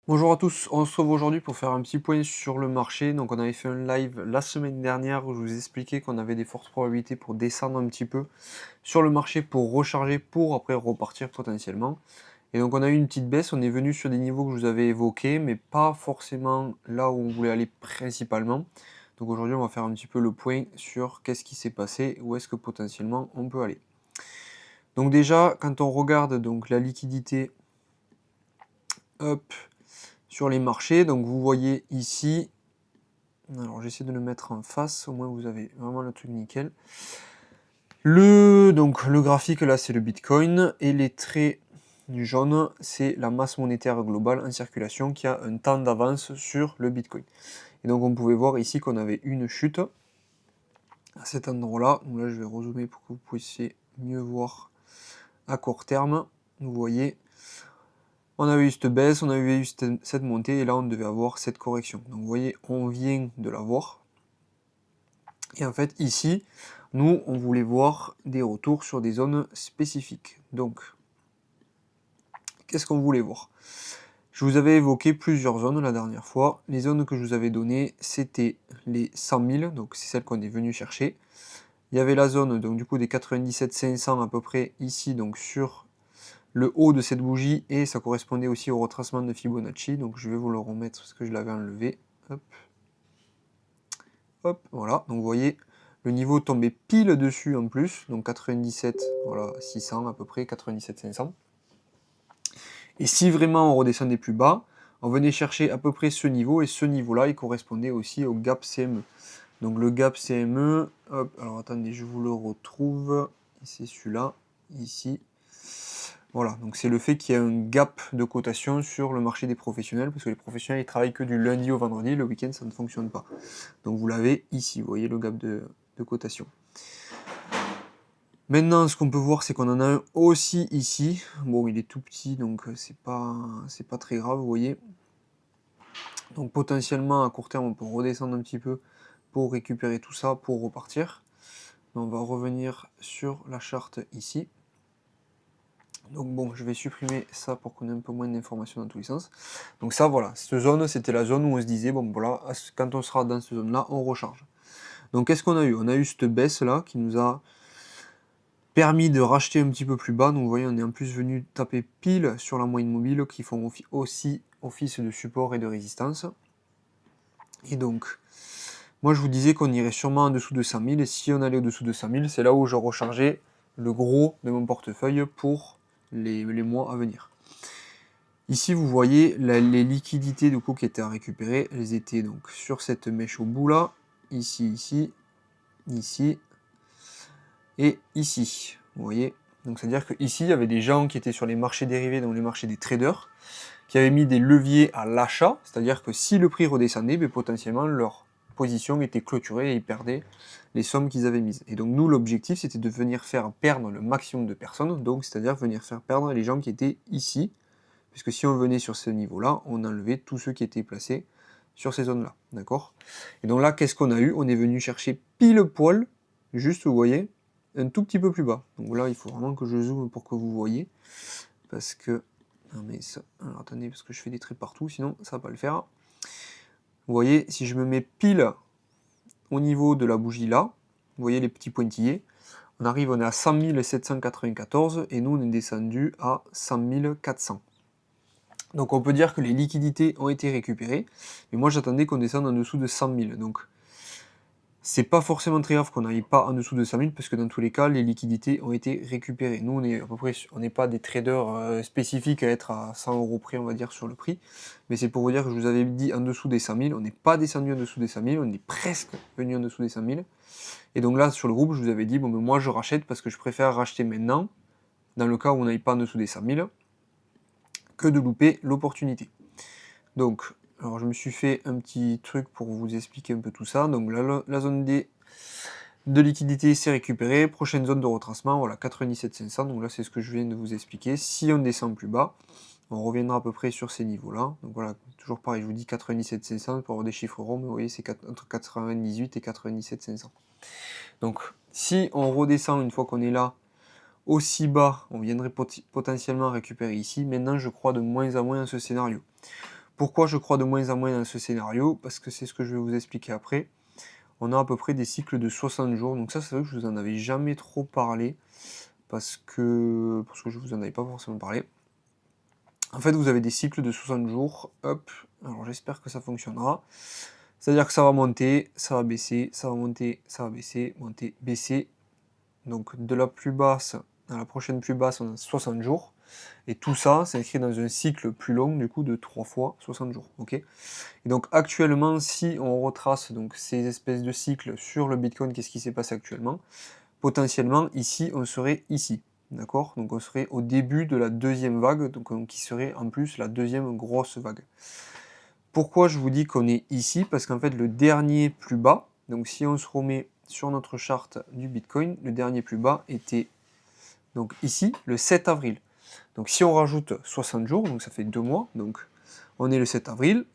Bonjour à tous, on se retrouve aujourd'hui pour faire un petit point sur le marché. Donc on avait fait un live la semaine dernière où je vous expliquais qu'on avait des fortes probabilités pour descendre un petit peu sur le marché pour recharger pour après repartir potentiellement. Et donc on a eu une petite baisse, on est venu sur des niveaux que je vous avais évoqués, mais pas forcément là où on voulait aller principalement. Donc aujourd'hui on va faire un petit peu le point sur qu'est-ce qui s'est passé, où est-ce que potentiellement on peut aller. Donc déjà quand on regarde donc la liquidité, hop, sur les marchés, donc vous voyez ici, alors j'essaie de le mettre en face, au moins vous avez vraiment le truc nickel. Donc le graphique là c'est le Bitcoin et les traits du jaune c'est la masse monétaire globale en circulation qui a un temps d'avance sur le Bitcoin. Et donc on pouvait voir ici qu'on avait une chute à cet endroit-là. Donc là je vais rezoomer pour que vous puissiez mieux voir à court terme. Vous voyez, on avait eu cette baisse, on avait eu cette montée et là on devait avoir cette correction. Donc vous voyez, on vient de la voir. Et en fait, ici, nous, on voulait voir des retours sur des zones spécifiques. Donc, qu'est-ce qu'on voulait voir? Je vous avais évoqué plusieurs zones la dernière fois. Les zones que je vous avais données, c'était les 100 000, donc c'est celle qu'on est venu chercher. Il y avait la zone donc du coup des 97 500 à peu près ici, donc sur le haut de cette bougie, et ça correspondait aussi au retracement de Fibonacci. Donc je vais vous le remettre parce que je l'avais enlevé. Hop. Hop, voilà, donc vous voyez, le niveau tombait pile dessus en plus, donc 97, voilà, 600 à peu près, 97 500. Et si vraiment on redescendait plus bas, on venait chercher à peu près ce niveau, et ce niveau-là, il correspondait aussi au gap CME. Donc le gap CME, hop, alors attendez, je vous le retrouve, c'est celui-là, ici. Voilà, donc c'est le fait qu'il y a un gap de cotation sur le marché des professionnels, parce que les professionnels ils travaillent que du lundi au vendredi, le week-end ça ne fonctionne pas. Donc vous l'avez ici, vous voyez le gap de cotation. Maintenant, ce qu'on peut voir, c'est qu'on en a un aussi ici. Bon, il est tout petit, donc c'est pas très grave, vous voyez. Donc potentiellement, à court terme, on peut redescendre un petit peu pour récupérer tout ça, pour repartir. Mais on va revenir sur la charte ici. Donc bon, je vais supprimer ça pour qu'on ait un peu moins d'informations dans tous les sens. Donc ça, voilà, cette zone, c'était la zone où on se disait, bon voilà, quand on sera dans cette zone-là, on recharge. Donc qu'est-ce qu'on a eu? On a eu cette baisse-là qui nous a permis de racheter un petit peu plus bas. Donc vous voyez, on est en plus venu taper pile sur la moyenne mobile qui font aussi office de support et de résistance. Et donc, moi je vous disais qu'on irait sûrement en dessous de 100 000. Et si on allait au-dessous de 100 000, c'est là où je rechargeais le gros de mon portefeuille pour les mois à venir. Ici, vous voyez les liquidités du coup qui étaient à récupérer. Elles étaient donc sur cette mèche au bout là, ici, ici et ici. Vous voyez, donc c'est-à-dire qu'ici, il y avait des gens qui étaient sur les marchés dérivés, donc les marchés des traders, qui avaient mis des leviers à l'achat, c'est-à-dire que si le prix redescendait, ben, potentiellement leur position était clôturée et ils perdaient les sommes qu'ils avaient mises. Et donc nous, l'objectif, c'était de venir faire perdre le maximum de personnes, donc c'est-à-dire venir faire perdre les gens qui étaient ici, puisque si on venait sur ce niveau-là, on enlevait tous ceux qui étaient placés sur ces zones-là, d'accord? Et donc là, qu'est-ce qu'on a eu? On est venu chercher pile poil, juste, vous voyez, un tout petit peu plus bas. Donc là, il faut vraiment que je zoome pour que vous voyez, parce que... Non mais ça... Alors attendez, parce que je fais des traits partout, sinon ça va pas le faire. Vous voyez, si je me mets pile au niveau de la bougie là, vous voyez les petits pointillés, on est à 100 794 et nous on est descendu à 100 400. Donc on peut dire que les liquidités ont été récupérées, mais moi j'attendais qu'on descende en dessous de 100 000. Donc c'est pas forcément très grave qu'on n'aille pas en dessous de 100 000, parce que dans tous les cas, les liquidités ont été récupérées. Nous, on est à peu près, on n'est pas des traders spécifiques à être à 100 € près, on va dire, sur le prix. Mais c'est pour vous dire que je vous avais dit en dessous des 100 000, on n'est pas descendu en dessous des 100 000, on est presque venu en dessous des 100 000. Et donc là, sur le groupe, je vous avais dit, bon, mais moi je rachète parce que je préfère racheter maintenant, dans le cas où on n'aille pas en dessous des 100 000, que de louper l'opportunité. Donc, alors je me suis fait un petit truc pour vous expliquer un peu tout ça. Donc la zone D de liquidité s'est récupérée. Prochaine zone de retracement, voilà, 97 500. Donc là, c'est ce que je viens de vous expliquer. Si on descend plus bas, on reviendra à peu près sur ces niveaux-là. Donc voilà, toujours pareil, je vous dis 97 500 pour avoir des chiffres ronds, mais vous voyez, c'est entre 98 et 97 500. Donc, si on redescend une fois qu'on est là, aussi bas, on viendrait potentiellement récupérer ici. Maintenant, je crois de moins en moins à ce scénario. Pourquoi je crois de moins en moins dans ce scénario? Parce que c'est ce que je vais vous expliquer après. On a à peu près des cycles de 60 jours, donc ça c'est vrai que je vous en avais jamais trop parlé, parce que je vous en avais pas forcément parlé. En fait, vous avez des cycles de 60 jours, hop, alors j'espère que ça fonctionnera. C'est-à-dire que ça va monter, ça va baisser, ça va monter, ça va baisser, monter, baisser. Donc de la plus basse à la prochaine plus basse, on a 60 jours. Et tout ça, c'est écrit dans un cycle plus long, du coup, de 3 fois 60 jours. Ok. Et donc actuellement, si on retrace donc, ces espèces de cycles sur le Bitcoin, qu'est-ce qui s'est passé actuellement? Potentiellement, ici, on serait ici. D'accord? Donc on serait au début de la deuxième vague, donc qui serait en plus la deuxième grosse vague. Pourquoi je vous dis qu'on est ici? Parce qu'en fait, le dernier plus bas, donc si on se remet sur notre charte du Bitcoin, le dernier plus bas était donc ici, le 7 avril. Donc si on rajoute 60 jours, donc ça fait 2 mois, donc on est le 7 avril,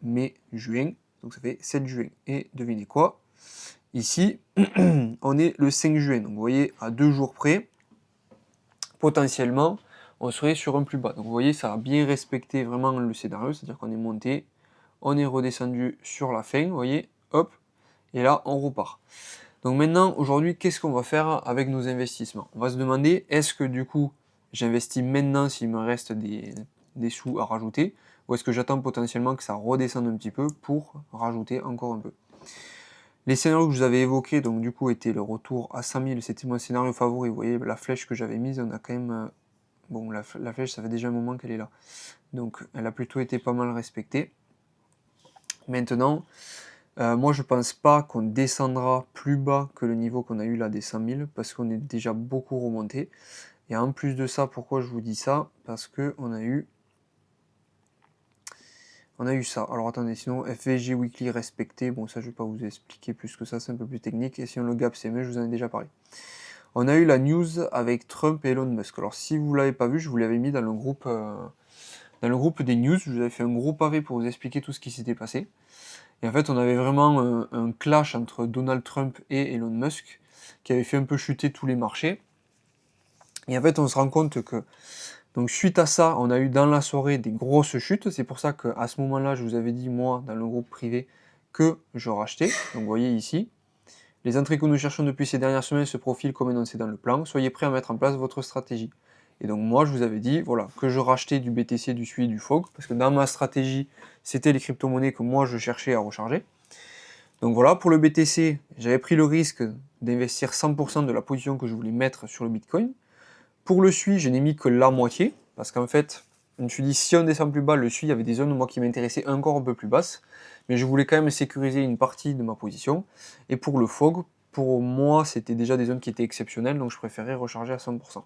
mai, juin, donc ça fait 7 juin. Et devinez quoi? Ici, on est le 5 juin, donc vous voyez, à 2 jours près, potentiellement, on serait sur un plus bas. Donc vous voyez, ça a bien respecté vraiment le scénario, c'est-à-dire qu'on est monté, on est redescendu sur la fin, vous voyez, hop, et là, on repart. Donc maintenant, aujourd'hui, qu'est-ce qu'on va faire avec nos investissements? On va se demander, est-ce que du coup, j'investis maintenant s'il me reste des sous à rajouter, ou est-ce que j'attends potentiellement que ça redescende un petit peu pour rajouter encore un peu? Les scénarios que je vous avais évoqués, donc du coup, étaient le retour à 100 000, c'était mon scénario favori. Vous voyez, la flèche que j'avais mise, on a quand même... bon, la flèche, ça fait déjà un moment qu'elle est là. Donc, elle a plutôt été pas mal respectée. Maintenant, moi, je pense pas qu'on descendra plus bas que le niveau qu'on a eu là des 100 000, parce qu'on est déjà beaucoup remonté. Et en plus de ça, pourquoi je vous dis ça? Parce que on a eu ça. Alors attendez, sinon FVG Weekly respecté, bon ça je vais pas vous expliquer plus que ça, c'est un peu plus technique. Et sinon le gap CME, je vous en ai déjà parlé. On a eu la news avec Trump et Elon Musk. Alors si vous l'avez pas vu, je vous l'avais mis dans le groupe des news. Je vous avais fait un gros pavé pour vous expliquer tout ce qui s'était passé. Et en fait, on avait vraiment un clash entre Donald Trump et Elon Musk qui avait fait un peu chuter tous les marchés. Et en fait, on se rend compte que donc suite à ça, on a eu dans la soirée des grosses chutes. C'est pour ça qu'à ce moment-là, je vous avais dit, moi, dans le groupe privé, que je rachetais. Donc vous voyez ici, les entrées que nous cherchons depuis ces dernières semaines se profilent comme annoncé dans le plan. Soyez prêts à mettre en place votre stratégie. Et donc moi, je vous avais dit, voilà, que je rachetais du BTC, du SUI, du FOG, parce que dans ma stratégie, c'était les crypto-monnaies que moi, je cherchais à recharger. Donc voilà, pour le BTC, j'avais pris le risque d'investir 100% de la position que je voulais mettre sur le Bitcoin. Pour le SUI, je n'ai mis que la moitié, parce qu'en fait, je me suis dit, si on descend plus bas, le SUI, il y avait des zones moi, qui m'intéressaient encore un peu plus basses, mais je voulais quand même sécuriser une partie de ma position. Et pour le FOG, pour moi, c'était déjà des zones qui étaient exceptionnelles, donc je préférais recharger à 100%.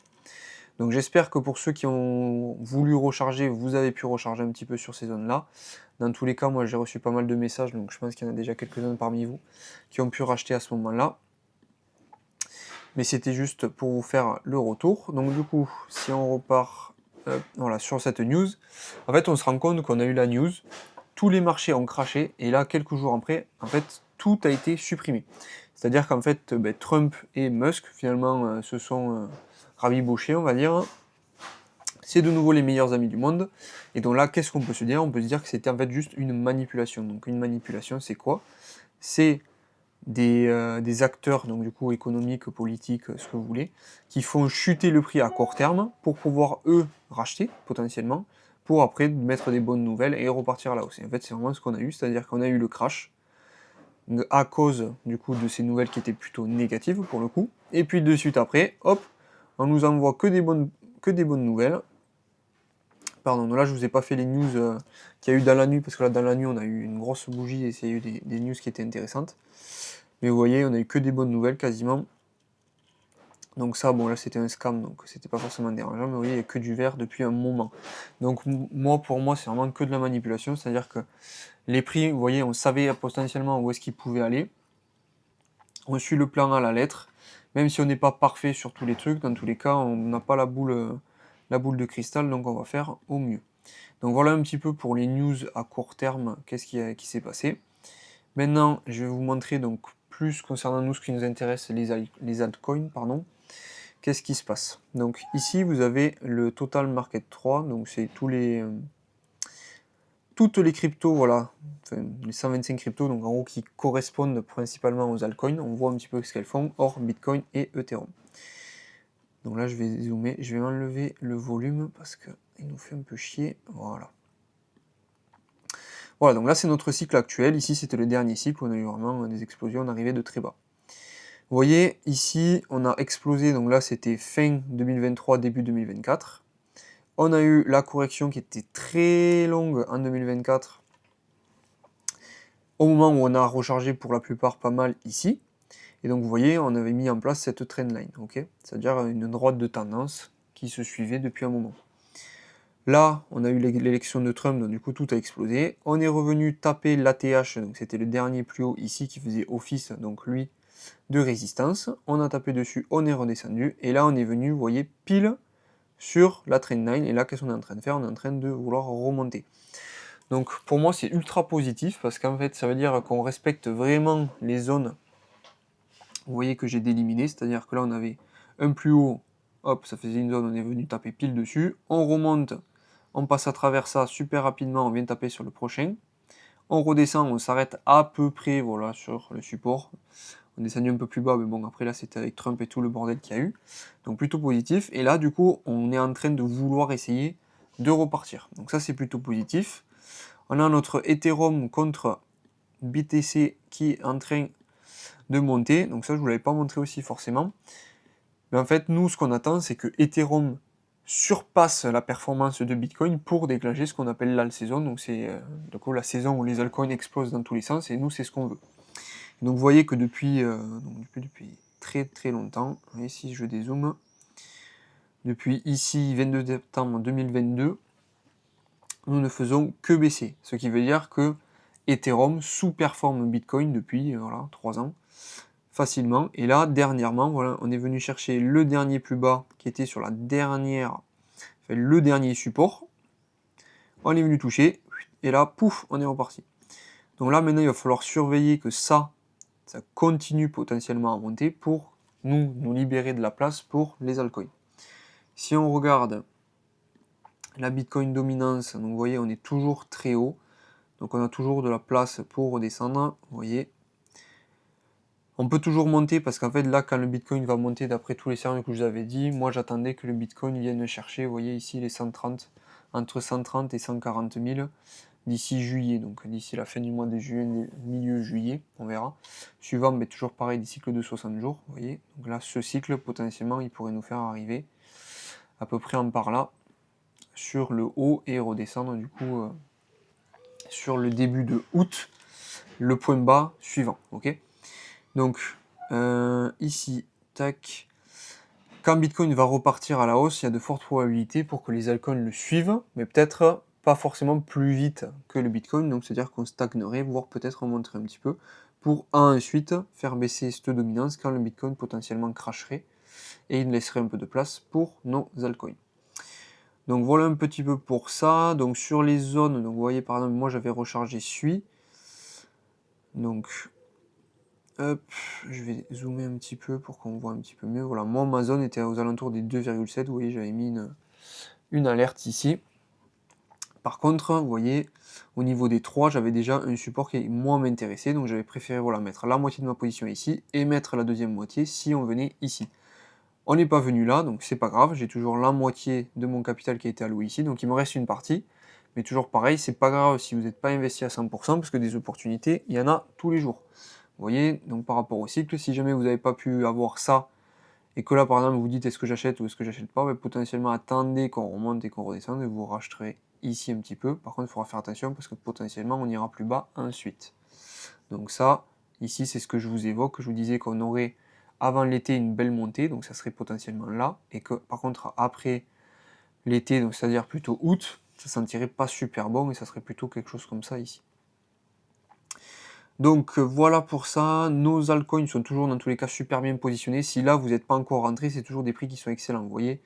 Donc j'espère que pour ceux qui ont voulu recharger, vous avez pu recharger un petit peu sur ces zones-là. Dans tous les cas, moi j'ai reçu pas mal de messages, donc je pense qu'il y en a déjà quelques-uns parmi vous qui ont pu racheter à ce moment-là. Mais c'était juste pour vous faire le retour. Donc du coup, si on repart voilà, sur cette news, en fait on se rend compte qu'on a eu la news, tous les marchés ont craché, et là quelques jours après, en fait tout a été supprimé. C'est-à-dire qu'en fait Trump et Musk finalement se sont rabibochés, on va dire. C'est de nouveau les meilleurs amis du monde. Et donc là, qu'est-ce qu'on peut se dire? On peut se dire que c'était en fait juste une manipulation. Donc une manipulation, c'est quoi? C'est des acteurs, donc du coup économiques, politiques, ce que vous voulez, qui font chuter le prix à court terme pour pouvoir eux racheter potentiellement, pour après mettre des bonnes nouvelles et repartir à la hausse. Et en fait, c'est vraiment ce qu'on a eu, c'est-à-dire qu'on a eu le crash à cause du coup de ces nouvelles qui étaient plutôt négatives pour le coup. Et puis de suite après, hop, on nous envoie que des bonnes nouvelles. Pardon, là je vous ai pas fait les news qu'il y a eu dans la nuit, parce que là dans la nuit on a eu une grosse bougie et il y a eu des news qui étaient intéressantes. Mais vous voyez, on a eu que des bonnes nouvelles quasiment. Donc ça, bon là c'était un scam, donc c'était pas forcément dérangeant, mais vous voyez, il n'y a que du vert depuis un moment. Donc moi, pour moi, c'est vraiment que de la manipulation, c'est-à-dire que les prix, vous voyez, on savait potentiellement où est-ce qu'ils pouvaient aller. On suit le plan à la lettre, même si on n'est pas parfait sur tous les trucs, dans tous les cas, on n'a pas la boule de cristal, donc on va faire au mieux. Donc voilà un petit peu pour les news à court terme, qu'est-ce qui s'est passé. Maintenant, je vais vous montrer donc plus concernant nous ce qui nous intéresse, les altcoins, pardon. Qu'est-ce qui se passe? Donc ici, vous avez le Total Market 3, donc c'est tous les toutes les cryptos, voilà, enfin, les 125 cryptos, donc en gros qui correspondent principalement aux altcoins, on voit un petit peu ce qu'elles font, hors Bitcoin et Ethereum. Donc là je vais zoomer, je vais m'enlever le volume parce qu'il nous fait un peu chier, voilà. Voilà, donc là c'est notre cycle actuel, ici c'était le dernier cycle, où on a eu vraiment des explosions, on arrivait de très bas. Vous voyez, ici on a explosé, donc là c'était fin 2023, début 2024. On a eu la correction qui était très longue en 2024, au moment où on a rechargé pour la plupart pas mal ici. Et donc vous voyez, on avait mis en place cette trendline, ok, c'est-à-dire une droite de tendance qui se suivait depuis un moment. Là, on a eu l'élection de Trump, donc du coup tout a explosé. On est revenu taper l'ATH, donc c'était le dernier plus haut ici qui faisait office, donc lui, de résistance. On a tapé dessus, on est redescendu, et là on est venu, vous voyez, pile sur la trendline, et là qu'est-ce qu'on est en train de faire? On est en train de vouloir remonter. Donc pour moi c'est ultra positif, parce qu'en fait ça veut dire qu'on respecte vraiment les zones, vous voyez, que j'ai déliminées, c'est-à-dire que là on avait un plus haut, hop, ça faisait une zone, on est venu taper pile dessus, on remonte, on passe à travers ça super rapidement, on vient taper sur le prochain, on redescend, on s'arrête à peu près, voilà, sur le support, on descendu un peu plus bas, mais bon, après là c'était avec Trump et tout le bordel qu'il y a eu, donc plutôt positif, et là du coup on est en train de vouloir essayer de repartir, donc ça c'est plutôt positif. On a notre Ethereum contre BTC qui est en train de monter, donc ça je ne vous l'avais pas montré aussi forcément, mais en fait nous ce qu'on attend c'est que Ethereum surpasse la performance de Bitcoin pour déclencher ce qu'on appelle l'alt saison, donc c'est la saison où les altcoins explosent dans tous les sens, et nous c'est ce qu'on veut. Donc vous voyez que depuis très très longtemps, et si je dézoome, depuis ici 22 septembre 2022, nous ne faisons que baisser, ce qui veut dire que Ethereum sous-performe Bitcoin depuis 3 ans, facilement. Et là, dernièrement, voilà, on est venu chercher le dernier plus bas qui était sur le dernier support. On est venu toucher, et là, pouf, on est reparti. Donc là, maintenant, il va falloir surveiller que ça continue potentiellement à monter pour nous libérer de la place pour les altcoins. Si on regarde la Bitcoin dominance, donc vous voyez, on est toujours très haut. Donc on a toujours de la place pour redescendre, vous voyez. On peut toujours monter parce qu'en fait là quand le Bitcoin va monter d'après tous les scénarios que je vous avais dit, moi j'attendais que le Bitcoin vienne chercher, vous voyez ici les 130, entre 130 et 140 000 d'ici juillet, donc d'ici la fin du mois de juillet, milieu juillet, on verra. Suivant, mais toujours pareil, des cycles de 60 jours, vous voyez. Donc là ce cycle potentiellement il pourrait nous faire arriver à peu près en par là sur le haut et redescendre du coup sur le début de août, le point bas suivant, ok. Donc ici, tac, quand Bitcoin va repartir à la hausse, il y a de fortes probabilités pour que les altcoins le suivent, mais peut-être pas forcément plus vite que le Bitcoin, donc c'est-à-dire qu'on stagnerait, voire peut-être remonterait un petit peu, pour ensuite faire baisser cette dominance quand le Bitcoin potentiellement cracherait, et il laisserait un peu de place pour nos altcoins. Donc voilà un petit peu pour ça. Donc sur les zones, donc vous voyez par exemple, moi j'avais rechargé SUI. Donc hop, je vais zoomer un petit peu pour qu'on voit un petit peu mieux. Voilà, moi ma zone était aux alentours des 2,7. Vous voyez, j'avais mis une alerte ici. Par contre, vous voyez, au niveau des 3, j'avais déjà un support qui moins m'intéressait. Donc j'avais préféré voilà, mettre la moitié de ma position ici et mettre la deuxième moitié si on venait ici. On n'est pas venu là, donc c'est pas grave, j'ai toujours la moitié de mon capital qui a été alloué ici, donc il me reste une partie. Mais toujours pareil, c'est pas grave si vous n'êtes pas investi à 100%, parce que des opportunités, il y en a tous les jours. Vous voyez, donc par rapport au cycle, si jamais vous n'avez pas pu avoir ça, et que là par exemple vous dites est-ce que j'achète ou est-ce que j'achète pas, potentiellement attendez qu'on remonte et qu'on redescende, et vous racheterez ici un petit peu. Par contre il faudra faire attention, parce que potentiellement on ira plus bas ensuite. Donc ça, ici c'est ce que je vous évoque, je vous disais qu'on aurait avant l'été une belle montée, donc ça serait potentiellement là, et que par contre après l'été, donc c'est-à-dire plutôt août, ça sentirait pas super bon, et ça serait plutôt quelque chose comme ça ici. Donc voilà pour ça, nos altcoins sont toujours dans tous les cas super bien positionnés. Si là vous n'êtes pas encore rentré, c'est toujours des prix qui sont excellents, vous voyez.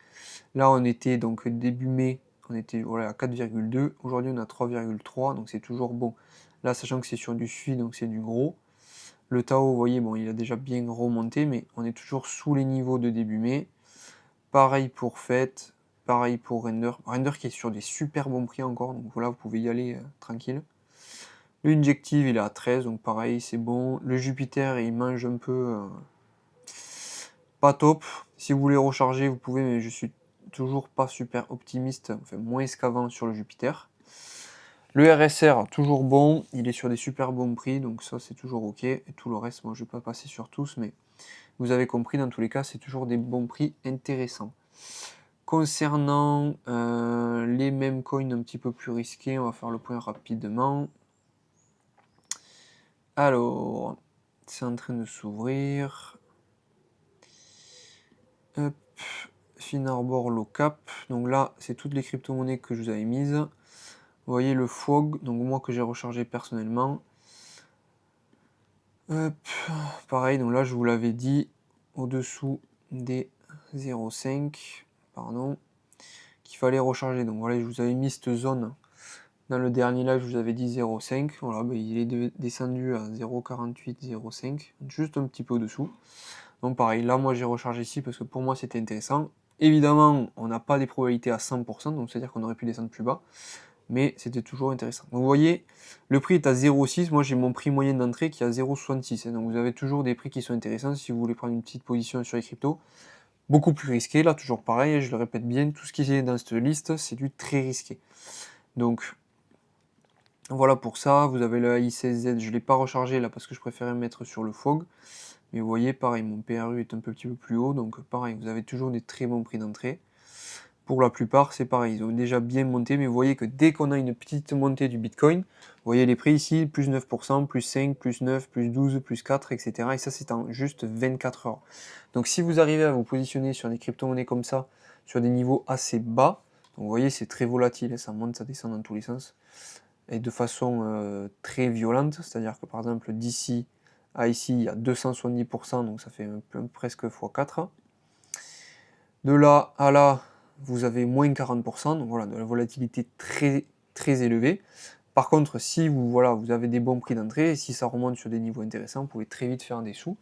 Là on était donc début mai, on était voilà, à 4,2, aujourd'hui on a 3,3, donc c'est toujours bon. Là sachant que c'est sur du SUI, donc c'est du gros. Le Tao, vous voyez, bon, il a déjà bien remonté, mais on est toujours sous les niveaux de début mai. Pareil pour FET, pareil pour Render. Render qui est sur des super bons prix encore, donc voilà, vous pouvez y aller tranquille. Le Injective, il est à 13, donc pareil, c'est bon. Le Jupiter, il mange un peu... pas top. Si vous voulez recharger, vous pouvez, mais je suis toujours pas super optimiste, enfin moins qu'avant sur le Jupiter. Le RSR, toujours bon, il est sur des super bons prix, donc ça c'est toujours ok. Et tout le reste, moi je vais pas passer sur tous, mais vous avez compris, dans tous les cas, c'est toujours des bons prix intéressants. Concernant les mêmes coins un petit peu plus risqués, on va faire le point rapidement. Alors, c'est en train de s'ouvrir. Hop, Finarbor Low Cap. Donc là, c'est toutes les crypto-monnaies que je vous avais mises. Vous voyez le FOG, donc moi que j'ai rechargé personnellement. Hop, pareil, donc là je vous l'avais dit, au-dessous des 0,5, pardon, qu'il fallait recharger. Donc voilà, je vous avais mis cette zone. Dans le dernier live, je vous avais dit 0,5. Voilà, ben, il est descendu à 0,48, 0,5, juste un petit peu au-dessous. Donc pareil, là moi j'ai rechargé ici parce que pour moi c'était intéressant. Évidemment, on n'a pas des probabilités à 100%, donc c'est-à-dire qu'on aurait pu descendre plus bas, mais c'était toujours intéressant. Donc vous voyez, le prix est à 0,6, moi j'ai mon prix moyen d'entrée qui est à 0,66. Donc vous avez toujours des prix qui sont intéressants si vous voulez prendre une petite position sur les cryptos. Beaucoup plus risqué, là toujours pareil, je le répète bien, tout ce qui est dans cette liste, c'est du très risqué. Donc voilà pour ça, vous avez le i16Z, je ne l'ai pas rechargé là parce que je préférais mettre sur le FOG. Mais vous voyez, pareil, mon PRU est un petit peu plus haut, donc pareil, vous avez toujours des très bons prix d'entrée. Pour la plupart, c'est pareil, ils ont déjà bien monté, mais vous voyez que dès qu'on a une petite montée du Bitcoin, vous voyez les prix ici, plus 9%, plus 5, plus 9, plus 12, plus 4, etc. Et ça, c'est en juste 24 heures. Donc si vous arrivez à vous positionner sur des crypto-monnaies comme ça, sur des niveaux assez bas, donc vous voyez, c'est très volatile, ça monte, ça descend dans tous les sens, et de façon très violente, c'est-à-dire que par exemple, d'ici à ici, il y a 270%, donc ça fait presque x4. De là à là, vous avez moins 40%, donc voilà, de la volatilité très très élevée. Par contre, si vous avez des bons prix d'entrée, et si ça remonte sur des niveaux intéressants, vous pouvez très vite faire des sous.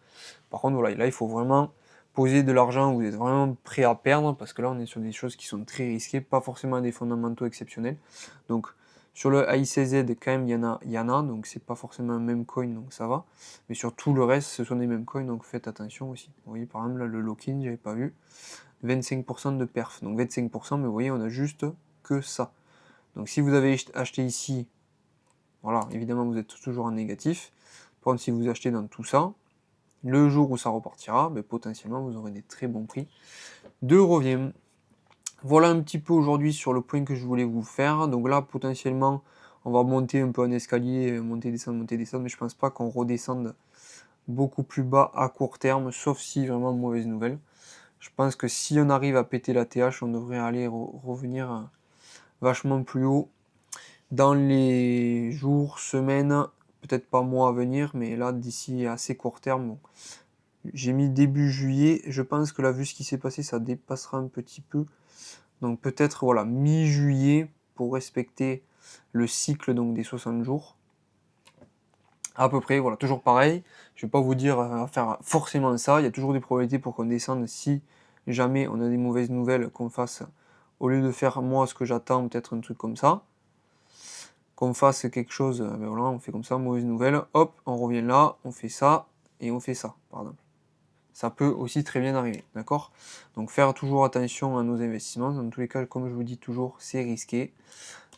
Par contre, voilà, là, il faut vraiment poser de l'argent où vous êtes vraiment prêt à perdre, parce que là, on est sur des choses qui sont très risquées, pas forcément des fondamentaux exceptionnels. Donc, sur le AICZ, quand même, il y en a, donc c'est pas forcément un même coin, donc ça va. Mais sur tout le reste, ce sont des mêmes coins, donc faites attention aussi. Vous voyez, par exemple, là, le lock-in, j'avais pas vu, 25% de perf. Donc 25%, mais vous voyez, on a juste que ça. Donc si vous avez acheté ici, voilà, évidemment, vous êtes toujours en négatif. Par contre, si vous achetez dans tout ça, le jour où ça repartira, ben, potentiellement, vous aurez des très bons prix de revient. Voilà un petit peu aujourd'hui sur le point que je voulais vous faire. Donc là, potentiellement, on va monter un peu un escalier, monter, descendre, mais je pense pas qu'on redescende beaucoup plus bas à court terme, sauf si vraiment mauvaise nouvelle. Je pense que si on arrive à péter la TH, on devrait aller revenir vachement plus haut dans les jours, semaines, peut-être pas mois à venir, mais là, d'ici assez court terme, bon. J'ai mis début juillet, je pense que là, vu ce qui s'est passé, ça dépassera un petit peu. Donc peut-être voilà, mi-juillet pour respecter le cycle donc des 60 jours. À peu près, voilà, toujours pareil. Je ne vais pas vous dire à faire forcément ça. Il y a toujours des probabilités pour qu'on descende si jamais on a des mauvaises nouvelles, qu'on fasse, au lieu de faire moi ce que j'attends, peut-être un truc comme ça, qu'on fasse quelque chose, ben voilà, on fait comme ça, mauvaise nouvelle, hop, on revient là, on fait ça, et on fait ça, pardon. Ça peut aussi très bien arriver, d'accord? Donc faire toujours attention à nos investissements. Dans tous les cas, comme je vous dis toujours, c'est risqué.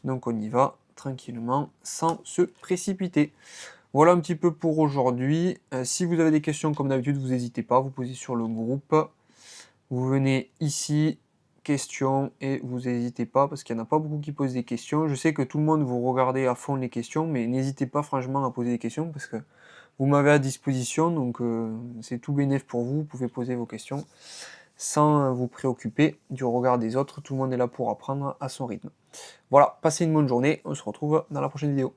Donc on y va tranquillement, sans se précipiter. Voilà un petit peu pour aujourd'hui. Si vous avez des questions, comme d'habitude, vous n'hésitez pas, vous posez sur le groupe. Vous venez ici, questions, et vous n'hésitez pas, parce qu'il n'y en a pas beaucoup qui posent des questions. Je sais que tout le monde vous regardez à fond les questions, mais n'hésitez pas franchement à poser des questions, parce que vous m'avez à disposition, donc c'est tout bénéf pour vous. Vous pouvez poser vos questions sans vous préoccuper du regard des autres. Tout le monde est là pour apprendre à son rythme. Voilà, passez une bonne journée. On se retrouve dans la prochaine vidéo.